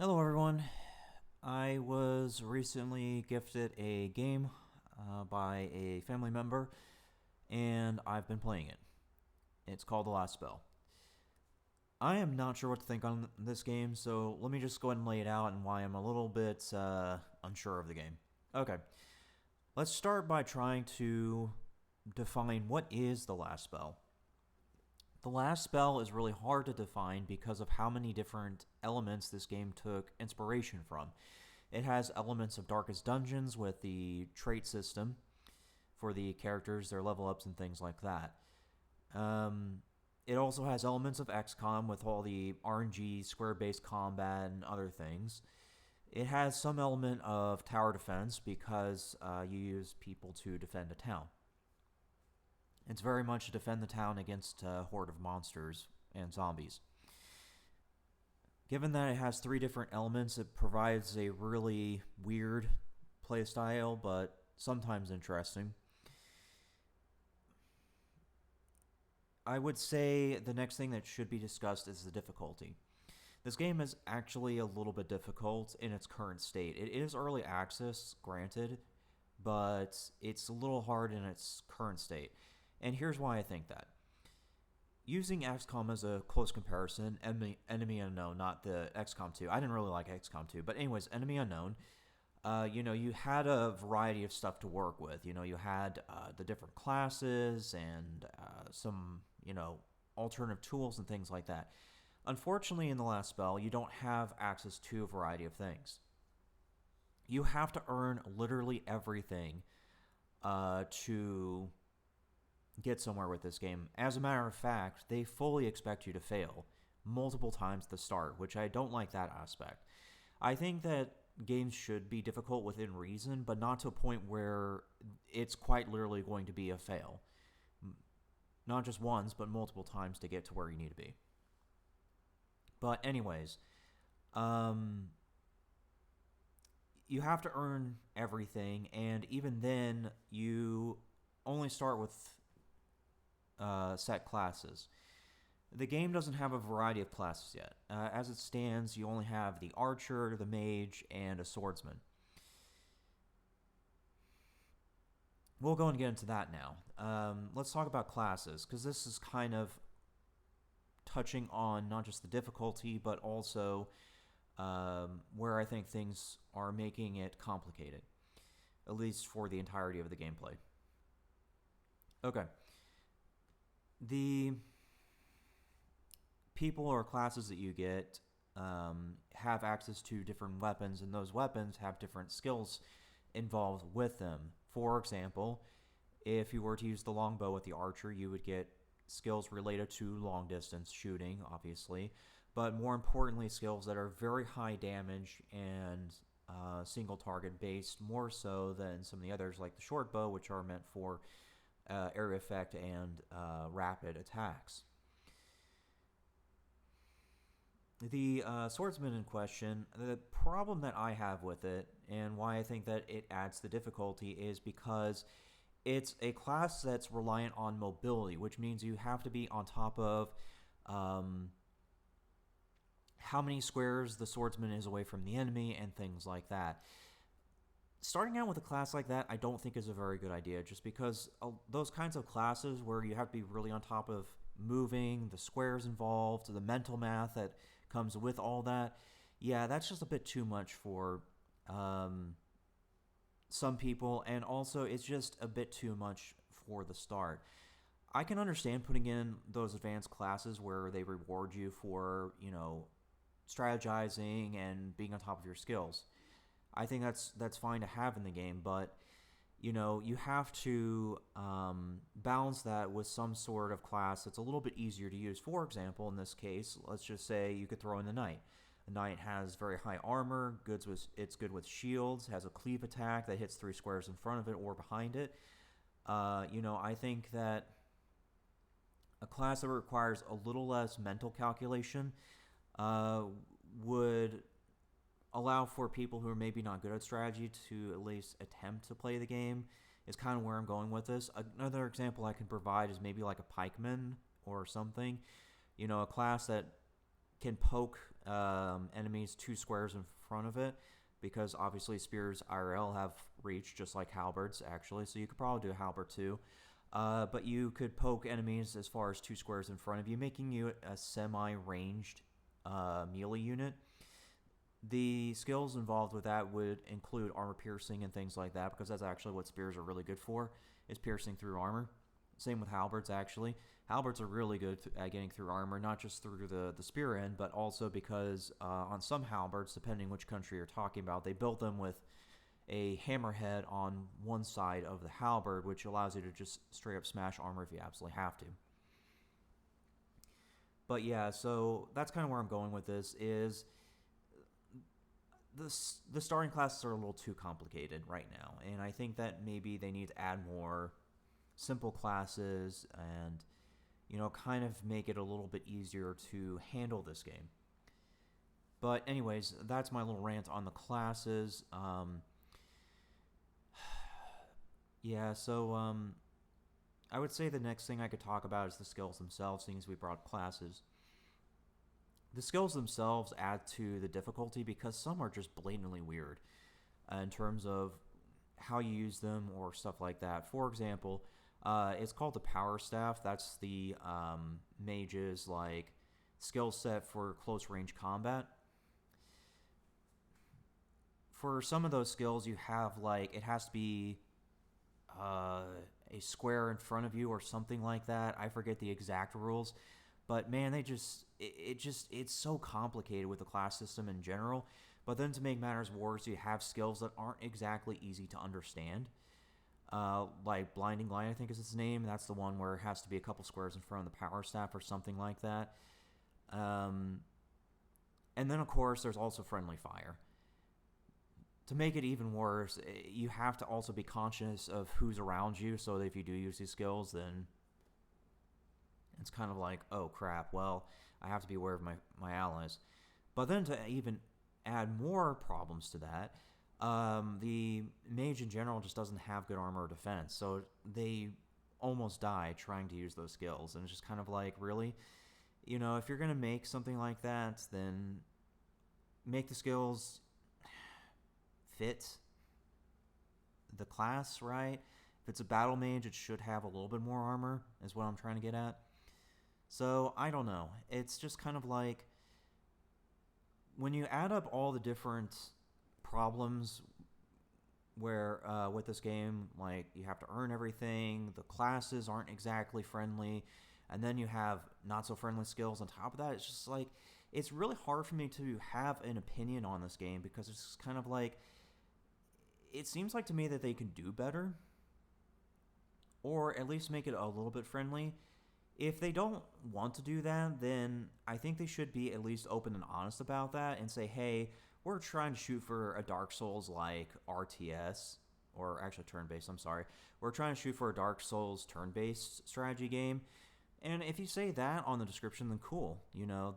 Hello, everyone. I was recently gifted a game by a family member, and I've been playing it. It's called The Last Spell. I am not sure what to think on this game, so let me just go ahead and lay it out and why I'm a little bit unsure of the game. Okay, let's start by trying to define what is The Last Spell. The Last Spell is really hard to define because of how many different elements this game took inspiration from. It has elements of Darkest Dungeons with the trait system for the characters, their level ups, and things like that. It also has elements of XCOM with all the RNG, square based combat, and other things. It has some element of tower defense because you use people to defend a town. It's very much to defend the town against a horde of monsters and zombies. Given that it has three different elements, it provides a really weird playstyle, but sometimes interesting. I would say the next thing that should be discussed is the difficulty. This game is actually a little bit difficult in its current state. It is early access, granted, but it's a little hard in its current state. And here's why I think that. Using XCOM as a close comparison, Enemy Unknown, not the XCOM 2. I didn't really like XCOM 2, but anyways, Enemy Unknown, you had a variety of stuff to work with. You had the different classes and some, alternative tools and things like that. Unfortunately, in The Last Spell, you don't have access to a variety of things. You have to earn literally everything to get somewhere with this game. As a matter of fact, they fully expect you to fail multiple times at the start, which I don't like that aspect. I think that games should be difficult within reason, but not to a point where it's quite literally going to be a fail. Not just once, but multiple times to get to where you need to be. But anyways, you have to earn everything, and even then, you only start with set classes. The game doesn't have a variety of classes yet. As it stands, you only have the archer, the mage, and a swordsman. We'll go and get into that now. Let's talk about classes, because this is kind of touching on not just the difficulty, but also where I think things are making it complicated, at least for the entirety of the gameplay. Okay. The people or classes that you get have access to different weapons, and those weapons have different skills involved with them. For example, if you were to use the longbow with the archer, you would get skills related to long distance shooting, obviously, but more importantly, skills that are very high damage and single target based, more so than some of the others like the short bow, which are meant for area effect and rapid attacks. The swordsman in question, the problem that I have with it and why I think that it adds the difficulty is because it's a class that's reliant on mobility, which means you have to be on top of how many squares the swordsman is away from the enemy and things like that. Starting out with a class like that, I don't think is a very good idea, just because those kinds of classes where you have to be really on top of moving, the squares involved, the mental math that comes with all that, yeah, that's just a bit too much for some people, and also it's just a bit too much for the start. I can understand putting in those advanced classes where they reward you for, strategizing and being on top of your skills. I think that's fine to have in the game, but you have to balance that with some sort of class that's a little bit easier to use. For example, in this case, let's just say you could throw in the knight. The knight has very high armor. It's good with shields. Has a cleave attack that hits 3 squares in front of it or behind it. I think that a class that requires a little less mental calculation would allow for people who are maybe not good at strategy to at least attempt to play the game, is kind of where I'm going with this. Another example I can provide is maybe like a pikeman or something. A class that can poke enemies 2 squares in front of it, because obviously spears IRL have reach just like halberds actually, so you could probably do a halberd too. But you could poke enemies as far as 2 squares in front of you, making you a semi-ranged melee unit. The skills involved with that would include armor piercing and things like that, because that's actually what spears are really good for, is piercing through armor. Same with halberds, actually. Halberds are really good at getting through armor, not just through the spear end, but also because on some halberds, depending which country you're talking about, they built them with a hammerhead on one side of the halberd, which allows you to just straight up smash armor if you absolutely have to. But yeah, so that's kind of where I'm going with this, is the starting classes are a little too complicated right now, and I think that maybe they need to add more simple classes and, kind of make it a little bit easier to handle this game. But anyways, that's my little rant on the classes. I would say the next thing I could talk about is the skills themselves, seeing as we brought up classes. The skills themselves add to the difficulty because some are just blatantly weird in terms of how you use them or stuff like that. For example, it's called the Power Staff. That's the mage's skill set for close range combat. For some of those skills, you have it has to be a square in front of you or something like that. I forget the exact rules. But man, it's so complicated with the class system in general. But then to make matters worse, you have skills that aren't exactly easy to understand. Like Blinding Light, I think is its name. That's the one where it has to be a couple squares in front of the Power Staff or something like that. And then, of course, there's also Friendly Fire. To make it even worse, you have to also be conscious of who's around you, so that if you do use these skills, then it's kind of like, oh crap, well, I have to be aware of my allies. But then to even add more problems to that, the mage in general just doesn't have good armor or defense, so they almost die trying to use those skills. And it's just kind of like, really? If you're going to make something like that, then make the skills fit the class, right? If it's a battle mage, it should have a little bit more armor, is what I'm trying to get at. So, I don't know. It's just kind of like, when you add up all the different problems where with this game, you have to earn everything, the classes aren't exactly friendly, and then you have not so friendly skills on top of that, it's just it's really hard for me to have an opinion on this game, because it's kind of like, it seems like to me that they can do better, or at least make it a little bit friendly. If they don't want to do that, then I think they should be at least open and honest about that and say, hey, we're trying to shoot for a Dark Souls-like RTS, or actually turn-based, I'm sorry. We're trying to shoot for a Dark Souls turn-based strategy game. And if you say that on the description, then cool.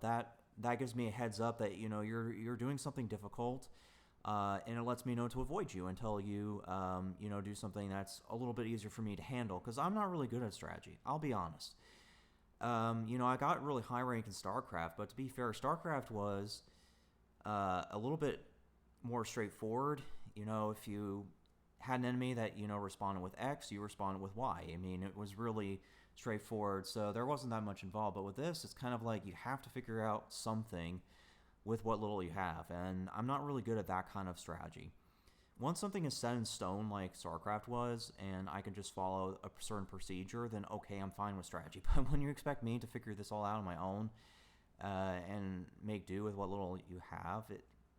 That gives me a heads up that, you're doing something difficult, and it lets me know to avoid you until you, do something that's a little bit easier for me to handle, because I'm not really good at strategy, I'll be honest. I got really high rank in StarCraft, but to be fair, StarCraft was a little bit more straightforward. If you had an enemy that, responded with X, you responded with Y. I mean, it was really straightforward, so there wasn't that much involved. But with this, it's kind of like you have to figure out something with what little you have, and I'm not really good at that kind of strategy. Once something is set in stone like StarCraft was, and I can just follow a certain procedure, then okay, I'm fine with strategy. But when you expect me to figure this all out on my own and make do with what little you have,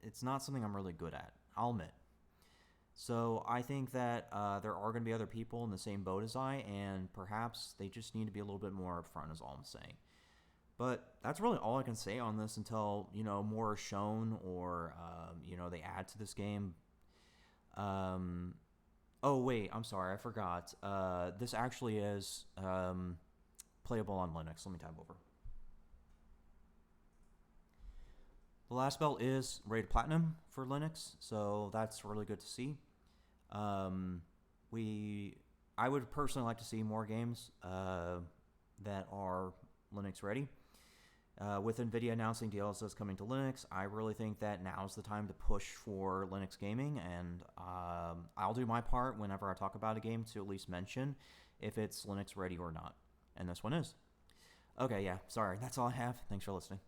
it's not something I'm really good at, I'll admit. So I think that there are going to be other people in the same boat as I, and perhaps they just need to be a little bit more upfront, is all I'm saying. But that's really all I can say on this until, more is shown, or, they add to this game. Oh wait, I'm sorry, I forgot. This actually is playable on Linux. Let me tab over. The last spell is rated platinum for Linux, so that's really good to see. I would personally like to see more games that are Linux ready. With NVIDIA announcing DLSS coming to Linux, I really think that now's the time to push for Linux gaming, and I'll do my part whenever I talk about a game to at least mention if it's Linux ready or not. And this one is. Okay, yeah, sorry, that's all I have. Thanks for listening.